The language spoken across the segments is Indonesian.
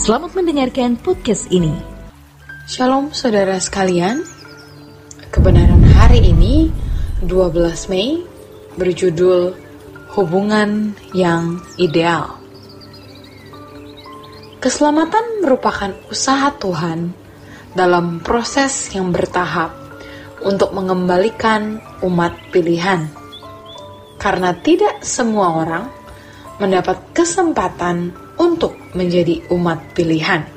Selamat mendengarkan podcast ini. Shalom saudara sekalian. Kebenaran hari ini 12 Mei berjudul Hubungan yang Ideal. Keselamatan merupakan usaha Tuhan dalam proses yang bertahap untuk mengembalikan umat pilihan. Karena tidak semua orang mendapat kesempatan untuk menjadi umat pilihan.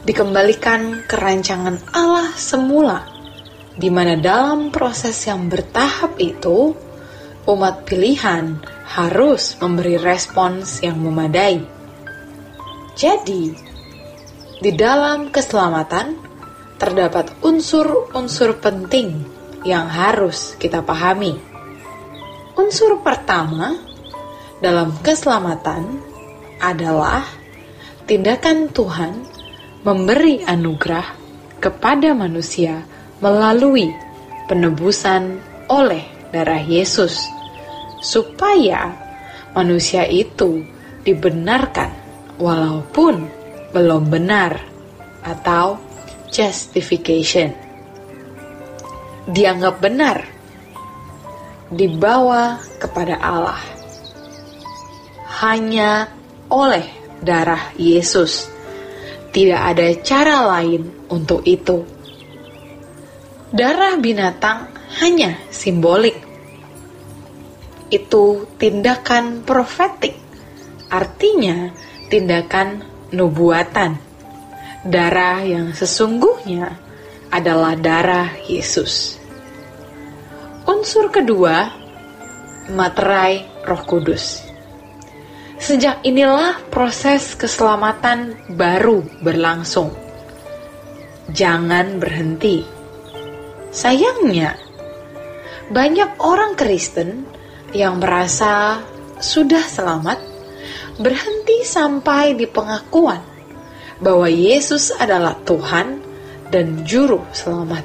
Dikembalikan ke rancangan Allah semula, di mana dalam proses yang bertahap itu, umat pilihan harus memberi respons yang memadai. Jadi, di dalam keselamatan terdapat unsur-unsur penting yang harus kita pahami. Unsur pertama dalam keselamatan adalah tindakan Tuhan memberi anugerah kepada manusia melalui penebusan oleh darah Yesus, supaya manusia itu dibenarkan walaupun belum benar, atau justification. Dianggap benar, dibawa kepada Allah hanya oleh darah Yesus. Tidak ada cara lain untuk itu. Darah binatang hanya simbolik. Itu tindakan profetik, artinya tindakan nubuatan. Darah yang sesungguhnya adalah darah Yesus. Unsur kedua, materai Roh Kudus. Sejak inilah proses keselamatan baru berlangsung. Jangan berhenti. Sayangnya, banyak orang Kristen yang merasa sudah selamat berhenti sampai di pengakuan bahwa Yesus adalah Tuhan dan Juru Selamat.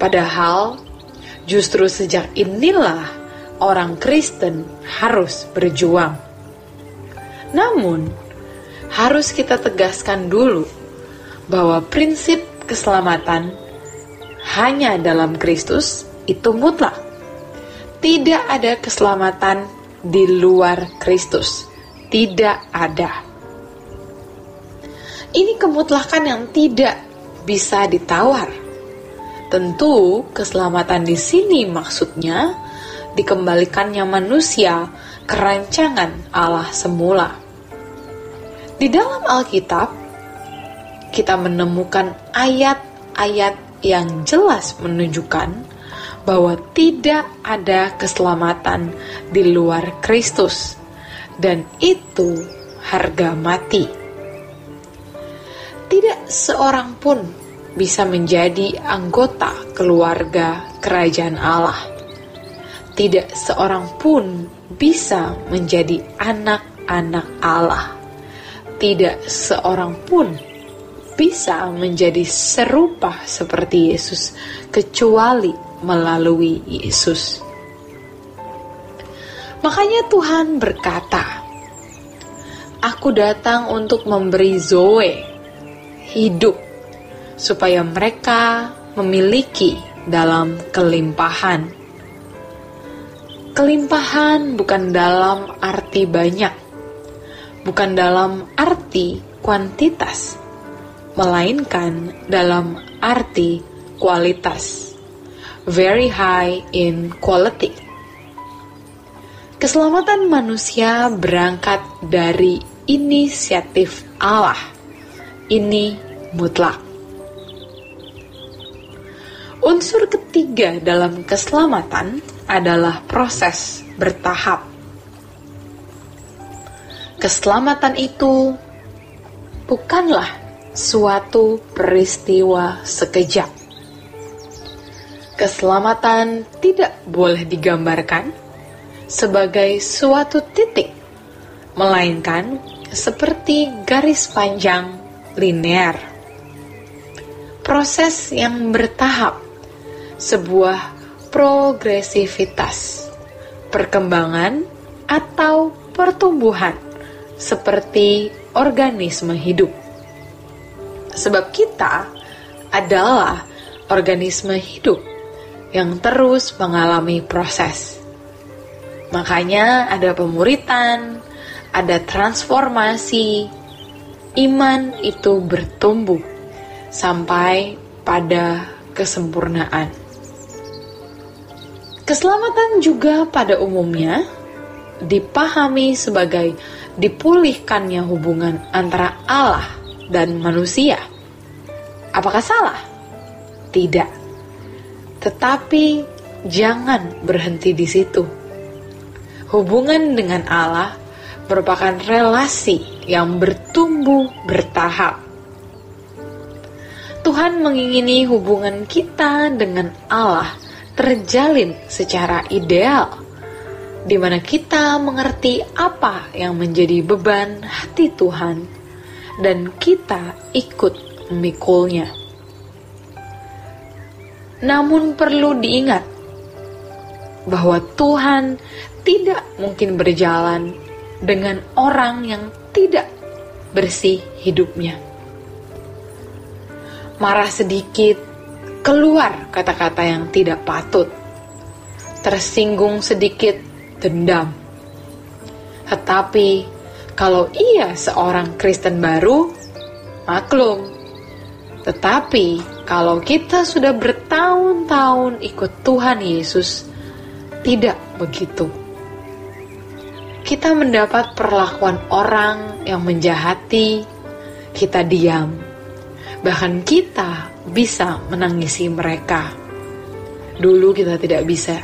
Padahal, justru sejak inilah orang Kristen harus berjuang. Namun, harus kita tegaskan dulu bahwa prinsip keselamatan hanya dalam Kristus itu mutlak. Tidak ada keselamatan di luar Kristus. Tidak ada. Ini kemutlakan yang tidak bisa ditawar. Tentu, keselamatan di sini maksudnya dikembalikannya manusia ke rancangan Allah semula. Di dalam Alkitab, kita menemukan ayat-ayat yang jelas menunjukkan bahwa tidak ada keselamatan di luar Kristus, dan itu harga mati. Tidak seorang pun bisa menjadi anggota keluarga kerajaan Allah. Tidak seorang pun bisa menjadi anak-anak Allah. Tidak seorang pun bisa menjadi serupa seperti Yesus kecuali melalui Yesus. Makanya Tuhan berkata, "Aku datang untuk memberi Zoe, hidup, supaya mereka memiliki dalam kelimpahan." Kelimpahan bukan dalam arti banyak, bukan dalam arti kuantitas, melainkan dalam arti kualitas. Very high in quality. Keselamatan manusia berangkat dari inisiatif Allah. Ini mutlak. Unsur ketiga dalam keselamatan adalah proses bertahap. Keselamatan itu bukanlah suatu peristiwa sekejap. Keselamatan tidak boleh digambarkan sebagai suatu titik, melainkan seperti garis panjang linear. Proses yang bertahap, sebuah progresivitas, perkembangan atau pertumbuhan seperti organisme hidup. Sebab kita adalah organisme hidup yang terus mengalami proses. Makanya ada pemuritan, ada transformasi, iman itu bertumbuh sampai pada kesempurnaan. Keselamatan juga pada umumnya dipahami sebagai dipulihkannya hubungan antara Allah dan manusia. Apakah salah? Tidak. Tetapi jangan berhenti di situ. Hubungan dengan Allah merupakan relasi yang bertumbuh bertahap. Tuhan mengingini hubungan kita dengan Allah terjalin secara ideal, di mana kita mengerti apa yang menjadi beban hati Tuhan, dan kita ikut memikulnya. Namun perlu diingat bahwa Tuhan tidak mungkin berjalan dengan orang yang tidak bersih hidupnya. Marah sedikit, keluar kata-kata yang tidak patut. Tersinggung sedikit, dendam. Tetapi kalau ia seorang Kristen baru, maklum. Tetapi kalau kita sudah bertahun-tahun ikut Tuhan Yesus, tidak begitu. Kita mendapat perlakuan orang yang menjahati, kita diam. Bahkan kita bisa menangisi mereka. Dulu kita tidak bisa.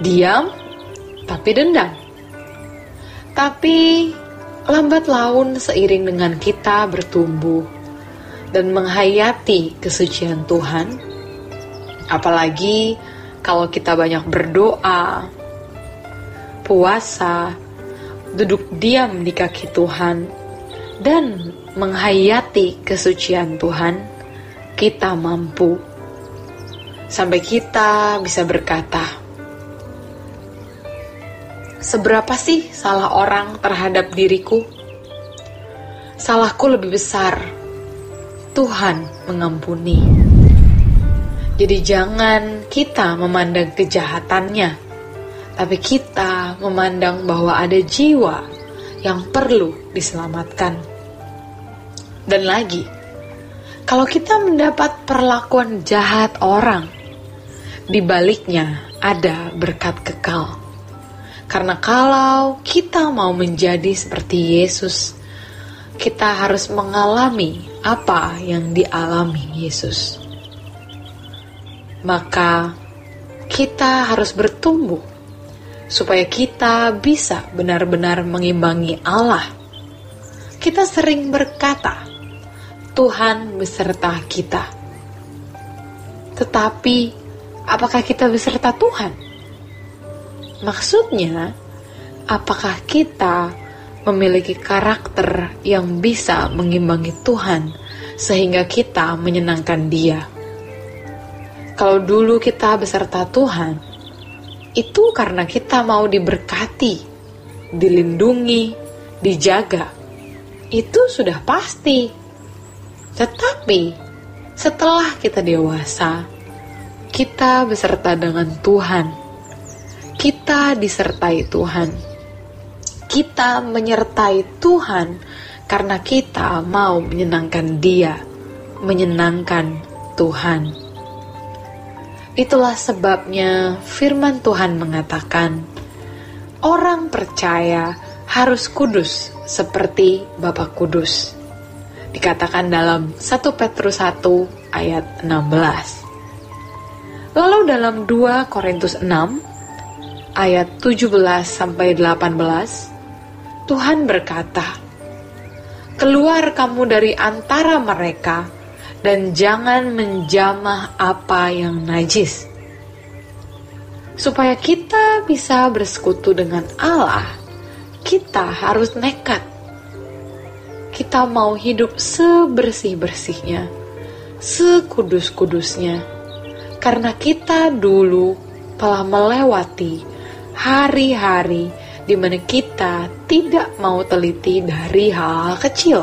Diam, tapi dendam. Tapi lambat laun seiring dengan kita bertumbuh dan menghayati kesucian Tuhan, apalagi kalau kita banyak berdoa, puasa, duduk diam di kaki Tuhan, dan menghayati kesucian Tuhan, kita mampu. Sampai kita bisa berkata, seberapa sih salah orang terhadap diriku? Salahku lebih besar. Tuhan mengampuni. Jadi jangan kita memandang kejahatannya, tapi kita memandang bahwa ada jiwa yang perlu diselamatkan. Dan lagi, kalau kita mendapat perlakuan jahat orang, di baliknya ada berkat kekal. Karena kalau kita mau menjadi seperti Yesus, kita harus mengalami apa yang dialami Yesus. Maka kita harus bertumbuh supaya kita bisa benar-benar mengimbangi Allah. Kita sering berkata, Tuhan beserta kita. Tetapi, apakah kita beserta Tuhan? Maksudnya, apakah kita memiliki karakter yang bisa mengimbangi Tuhan sehingga kita menyenangkan Dia? Kalau dulu kita beserta Tuhan, itu karena kita mau diberkati, dilindungi, dijaga. Itu sudah pasti. Tetapi setelah kita dewasa, kita beserta dengan Tuhan. Kita disertai Tuhan. Kita menyertai Tuhan karena kita mau menyenangkan Dia, menyenangkan Tuhan. Itulah sebabnya firman Tuhan mengatakan, orang percaya harus kudus seperti Bapa kudus. Dikatakan dalam 1 Petrus 1 ayat 16. Lalu dalam 2 Korintus 6 ayat 17-18, Tuhan berkata, keluar kamu dari antara mereka dan jangan menjamah apa yang najis. Supaya kita bisa bersekutu dengan Allah, kita harus nekat. Kita mau hidup sebersih-bersihnya, sekudus-kudusnya, karena kita dulu telah melewati hari-hari di mana kita tidak mau teliti dari hal-hal kecil.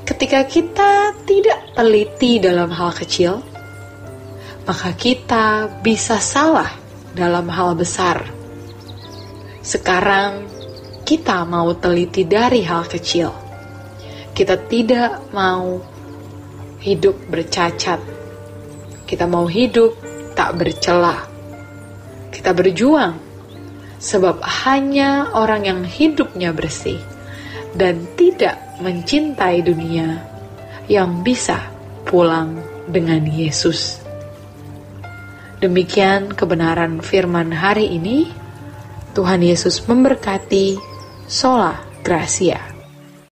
Ketika kita tidak teliti dalam hal kecil, maka kita bisa salah dalam hal besar. Sekarang kita mau teliti dari hal kecil. Kita tidak mau hidup bercacat. Kita mau hidup tak bercela. Kita berjuang, sebab hanya orang yang hidupnya bersih dan tidak mencintai dunia yang bisa pulang dengan Yesus. Demikian kebenaran firman hari ini. Tuhan Yesus memberkati. Sola Gracia.